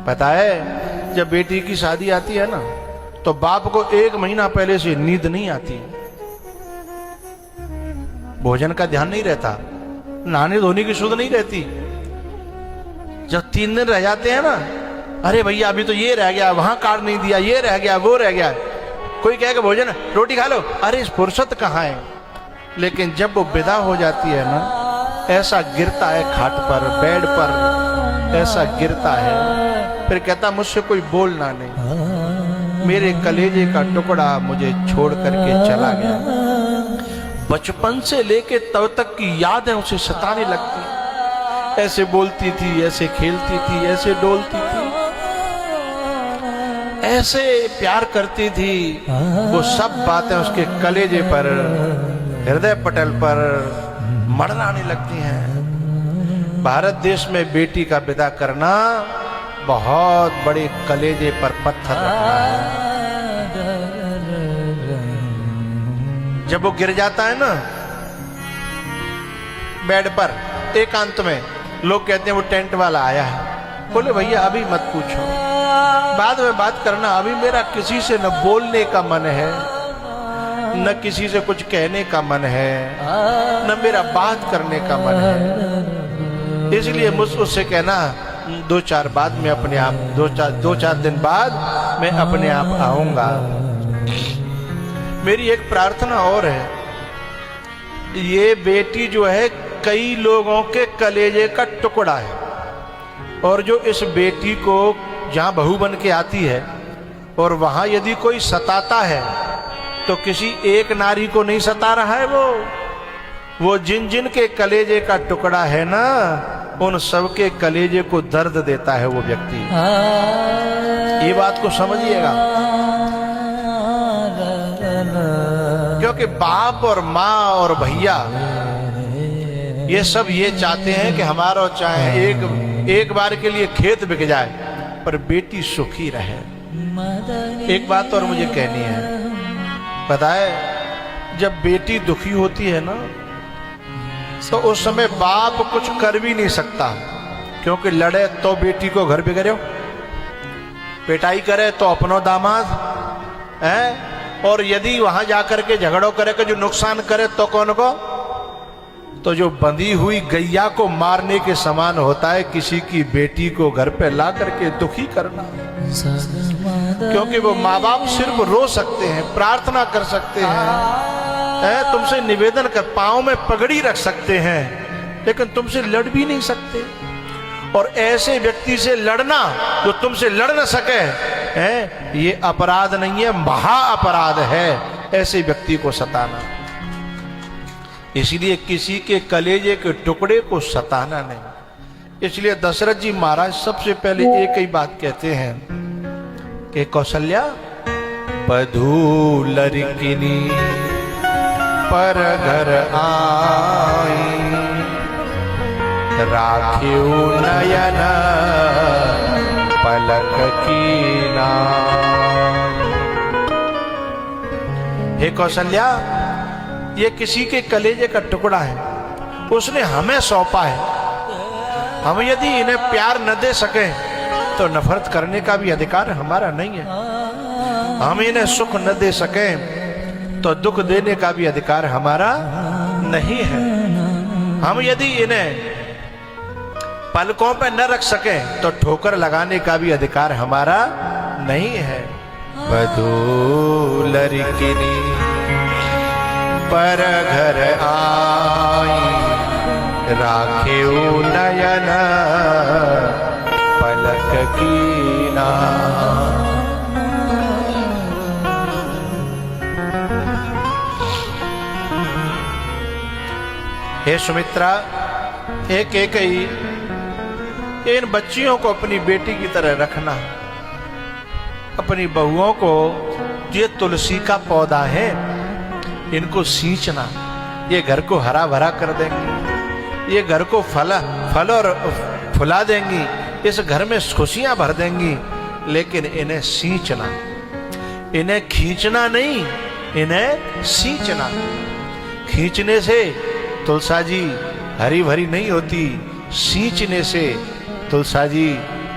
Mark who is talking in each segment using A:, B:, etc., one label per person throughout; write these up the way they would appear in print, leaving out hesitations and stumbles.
A: पता है जब बेटी की शादी आती है ना तो बाप को 1 महीना पहले से नींद नहीं आती, भोजन का ध्यान नहीं रहता, नहाने धोने की सुध नहीं रहती। जब 3 दिन रह जाते हैं ना, अरे भैया अभी तो ये रह गया, वहां कार्ड नहीं दिया, ये रह गया, वो रह गया। कोई कहेगा भोजन रोटी खा लो, अरे फुर्सत कहाँ है। लेकिन जब वो विदा हो जाती है ना, ऐसा गिरता है खाट पर, बेड पर ऐसा गिरता है, फिर कहता मुझसे कोई बोलना नहीं, मेरे कलेजे का टुकड़ा मुझे छोड़ करके चला गया। बचपन से लेके तब तक की याद है उसे सताने लगती। ऐसे बोलती थी, ऐसे खेलती थी, ऐसे डोलती थी, ऐसे प्यार करती थी। वो सब बातें उसके कलेजे पर, हृदय पटल पर मड़लाने लगती हैं। भारत देश में बेटी का विदा करना बहुत बड़े कलेजे पर पत्थर रखना है। जब वो गिर जाता है ना बेड पर एकांत में, लोग कहते हैं वो टेंट वाला आया है। बोले भैया अभी मत पूछो, बाद में बात करना, अभी मेरा किसी से न बोलने का मन है, न किसी से कुछ कहने का मन है, न मेरा बात करने का मन है। इसलिए मुझ उससे कहना 2-4 बाद में अपने आप, 2-4 दिन बाद मैं अपने आप आऊंगा। मेरी एक प्रार्थना और है, ये बेटी जो है कई लोगों के कलेजे का टुकड़ा है, और जो इस बेटी को जहां बहू बन के आती है और वहां यदि कोई सताता है तो किसी एक नारी को नहीं सता रहा है, वो जिन जिन के कलेजे का टुकड़ा है ना, उन सबके कलेजे को दर्द देता है वो व्यक्ति। ये बात को समझिएगा, क्योंकि बाप और माँ और भैया ये सब ये चाहते हैं कि हमारा चाहे एक बार के लिए खेत बिक जाए पर बेटी सुखी रहे। एक बात और मुझे कहनी है, पता है जब बेटी दुखी होती है ना तो उस समय बाप कुछ कर भी नहीं सकता, क्योंकि लड़े तो बेटी को घर बिगड़ो, पिटाई करे तो अपनो दामाद है, और यदि वहां जाकर के झगड़ों करे कि जो नुकसान करे तो कौन को, तो जो बंधी हुई गैया को मारने के समान होता है किसी की बेटी को घर पे ला करके दुखी करना। क्योंकि वो माँ बाप सिर्फ रो सकते हैं, प्रार्थना कर सकते हैं, तुमसे निवेदन कर, पांव में पगड़ी रख सकते हैं, लेकिन तुमसे लड़ भी नहीं सकते। और ऐसे व्यक्ति से लड़ना जो तुमसे लड़ न सके है, ये अपराध नहीं है, महा अपराध है ऐसे व्यक्ति को सताना। इसलिए किसी के कलेजे के टुकड़े को सताना नहीं। इसलिए दशरथ जी महाराज सबसे पहले एक ही बात कहते हैं कि कौशल्या बधू लड़किनी पर घर आई, राखियो नयन पलक कीना। हे कौशल्या, ये किसी के कलेजे का टुकड़ा है, उसने हमें सौंपा है। हम यदि इन्हें प्यार न दे सके तो नफरत करने का भी अधिकार हमारा नहीं है। हम इन्हें सुख न दे सके तो दुख देने का भी अधिकार हमारा नहीं है। हम यदि इन्हें पलकों पे न रख सके तो ठोकर लगाने का भी अधिकार हमारा नहीं है। बधू लड़किनी पर घर आई, राखेऊ नयन पलक कीना। हे सुमित्रा, एक ही इन बच्चियों को अपनी बेटी की तरह रखना, अपनी बहुओं को, ये तुलसी का पौधा है, इनको सींचना, ये घर को हरा भरा कर देंगी, ये घर को फल और फुला देंगी, इस घर में खुशियां भर देंगी। लेकिन इन्हें सींचना, इन्हें खींचना नहीं, इन्हें सींचना। खींचने से तुलसा जी हरी भरी नहीं होती, सींचने से तुलसा जी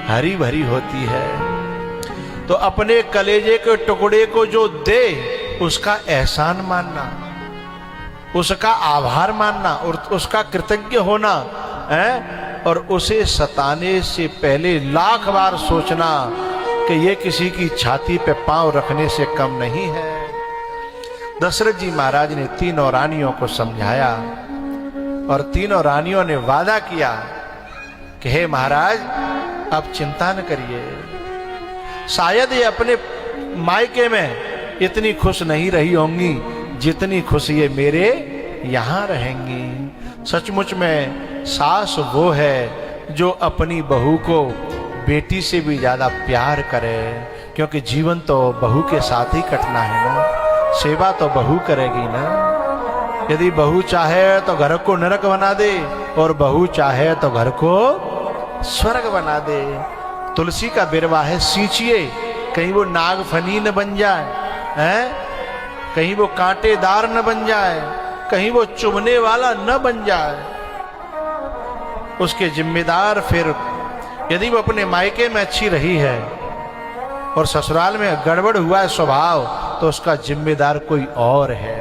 A: हरी भरी होती है। तो अपने कलेजे के टुकड़े को जो दे उसका एहसान मानना, उसका आभार मानना और उसका कृतज्ञ होना है, और उसे सताने से पहले लाख बार सोचना कि ये किसी की छाती पे पांव रखने से कम नहीं है। दशरथ जी महाराज ने तीनों रानियों को समझाया और तीनों रानियों ने वादा किया कि हे महाराज आप चिंता न करिए, शायद ये अपने मायके में इतनी खुश नहीं रही होंगी जितनी खुश ये मेरे यहां रहेंगी। सचमुच में सास वो है जो अपनी बहू को बेटी से भी ज्यादा प्यार करे, क्योंकि जीवन तो बहू के साथ ही कटना है ना, सेवा तो बहू करेगी ना। यदि बहू चाहे तो घर को नरक बना दे और बहू चाहे तो घर को स्वर्ग बना दे। तुलसी का बिरवा है, सींचिए, कहीं वो नागफनी न बन जाए, हैं? कहीं वो कांटेदार न बन जाए, कहीं वो चुभने वाला न बन जाए। उसके जिम्मेदार फिर यदि वो अपने मायके में अच्छी रही है और ससुराल में गड़बड़ हुआ है स्वभाव, तो उसका जिम्मेदार कोई और है।